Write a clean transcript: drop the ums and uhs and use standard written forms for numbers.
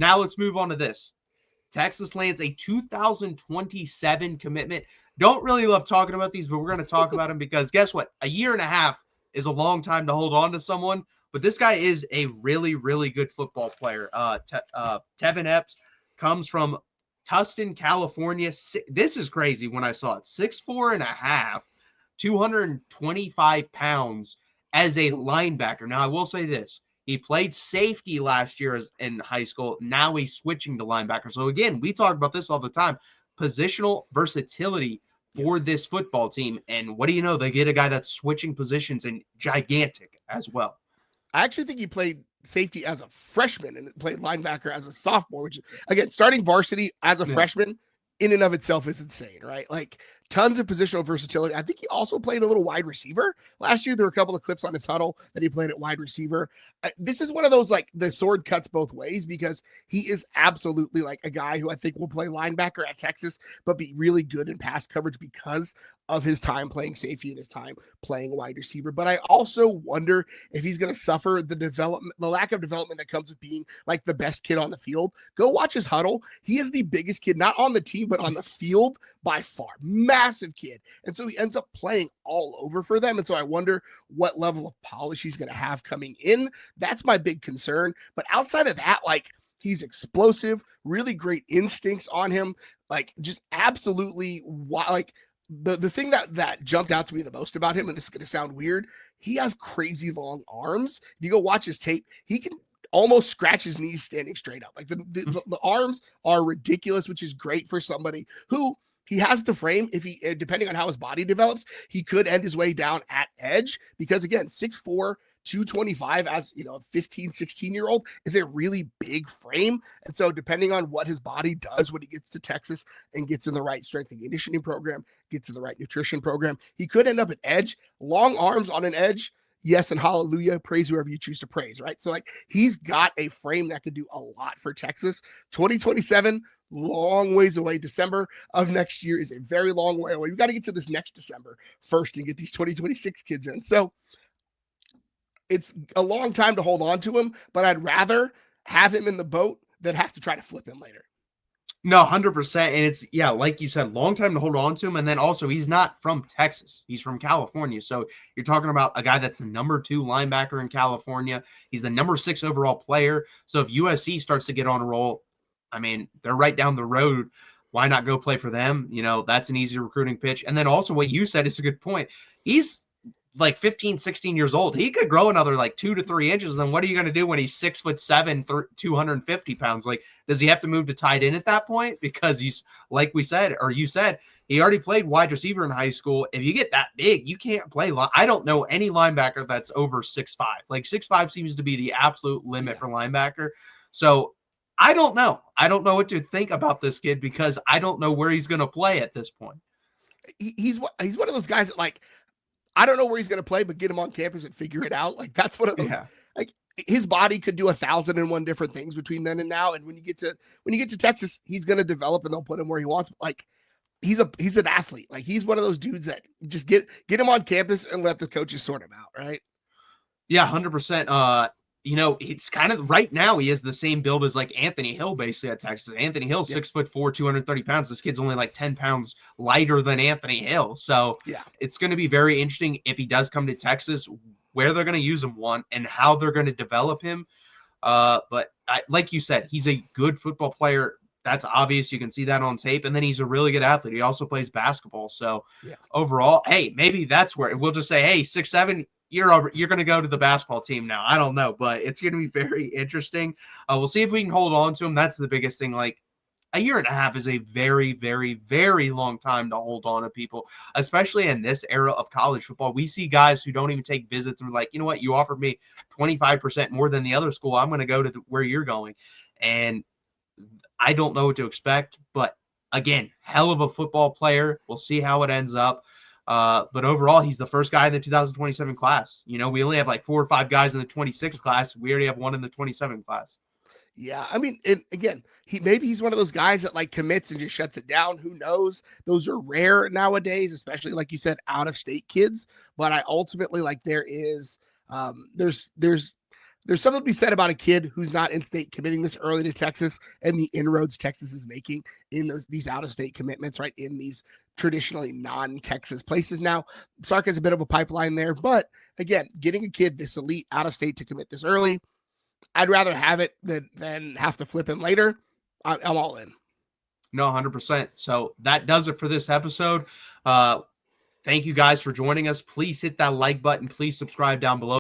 Now let's move on to this. Texas lands a 2027 commitment. Don't really love talking about these, but we're going to talk about them because guess what? A year and a half is a long time to hold on to someone, but this guy is a really, really good football player. Tevin Epps comes from Tustin, California. This is crazy when I saw it. 6'4" and a half, 225 pounds as a linebacker. Now, I will say this. He played safety last year in high school. Now he's switching to linebacker. So, again, we talk about this all the time. Positional versatility for this football team. And what do you know? They get a guy that's switching positions and gigantic as well. I actually think he played safety as a freshman and played linebacker as a sophomore, which, again, starting varsity as a freshman in and of itself is insane, right? Like, tons of positional versatility. I think he also played a little wide receiver last year. There were a couple of clips on his huddle that he played at wide receiver. This is one of those, like, the sword cuts both ways because he is absolutely like a guy who I think will play linebacker at Texas, but be really good in pass coverage because of his time playing safety and his time playing wide receiver. But I also wonder if he's going to suffer the lack of development that comes with being like the best kid on the field. Go watch his huddle. He is the biggest kid, not on the team, but on the field by far. Massive kid. And so he ends up playing all over for them. And so I wonder what level of polish he's going to have coming in. That's my big concern. But outside of that, like, he's explosive, really great instincts on him. Like, just absolutely, like, the thing that jumped out to me the most about him, and this is going to sound weird, he has crazy long arms. If you go watch his tape, he can almost scratch his knees standing straight up. Like, the arms are ridiculous, which is great for somebody who he has the frame. If he, depending on how his body develops, he could end his way down at edge because, again, 6'4", 225 as, you know, a 15, 16-year-old is a really big frame. And so depending on what his body does when he gets to Texas and gets in the right strength and conditioning program, gets in the right nutrition program, he could end up at edge. Long arms on an edge, yes, and hallelujah, praise whoever you choose to praise, right? So, like, he's got a frame that could do a lot for Texas. 2027, long ways away. December of next year is a very long way away. We've got to get to this next December first and get these 2026 kids in. So it's a long time to hold on to him, but I'd rather have him in the boat than have to try to flip him later. No, 100%. And it's, yeah, like you said, long time to hold on to him. And then also, he's not from Texas. He's from California. So you're talking about a guy that's the number 2 linebacker in California. He's the number 6 overall player. So if USC starts to get on a roll, I mean, they're right down the road. Why not go play for them? You know, that's an easy recruiting pitch. And then also what you said is a good point. He's like 15, 16 years old. He could grow another like 2 to 3 inches. Then what are you going to do when he's 6'7", 250 pounds? Like, does he have to move to tight end at that point? Because he's, like we said, or you said, he already played wide receiver in high school. If you get that big, you can't play. I don't know any linebacker that's over 6'5". Like 6'5" seems to be the absolute limit for linebacker. So I don't know. I don't know what to think about this kid because I don't know where he's going to play at this point. He's one of those guys that, like, I don't know where he's going to play, but get him on campus and figure it out. Like, that's one of those, like, his body could do 1,001 different things between then and now. And when you get to Texas, he's going to develop and they'll put him where he wants. Like, he's an athlete. Like, he's one of those dudes that just get him on campus and let the coaches sort him out. Right. Yeah. 100%. You know, it's kind of right now he has the same build as like Anthony Hill basically at Texas. Anthony Hill, 6'4", 230 pounds. This kid's only like 10 pounds lighter than Anthony Hill. So it's going to be very interesting if he does come to Texas, where they're going to use him, one, and how they're going to develop him. But like you said, he's a good football player. That's obvious. You can see that on tape. And then he's a really good athlete. He also plays basketball. So overall, hey, maybe that's where we'll just say, hey, 6'7", you're going to go to the basketball team now. I don't know, but it's going to be very interesting. We'll see if we can hold on to him. That's the biggest thing. Like, a year and a half is a very, very, very long time to hold on to people, especially in this era of college football. We see guys who don't even take visits and are like, you know what, you offered me 25% more than the other school. I'm going to go to where you're going. And I don't know what to expect, but again, hell of a football player. We'll see how it ends up. But overall, he's the first guy in the 2027 class. You know, we only have like 4 or 5 guys in the 26 class. We already have one in the 27 class. Yeah, I mean, and again, he's one of those guys that like commits and just shuts it down. Who knows? Those are rare nowadays, especially like you said, out of state kids. But I ultimately, like, there's there's something to be said about a kid who's not in-state committing this early to Texas and the inroads Texas is making in these out-of-state commitments, right, in these traditionally non-Texas places. Now, Sark has a bit of a pipeline there, but again, getting a kid this elite out-of-state to commit this early, I'd rather have it than have to flip him later. I'm all in. No, 100%. So that does it for this episode. Thank you guys for joining us. Please hit that like button. Please subscribe down below.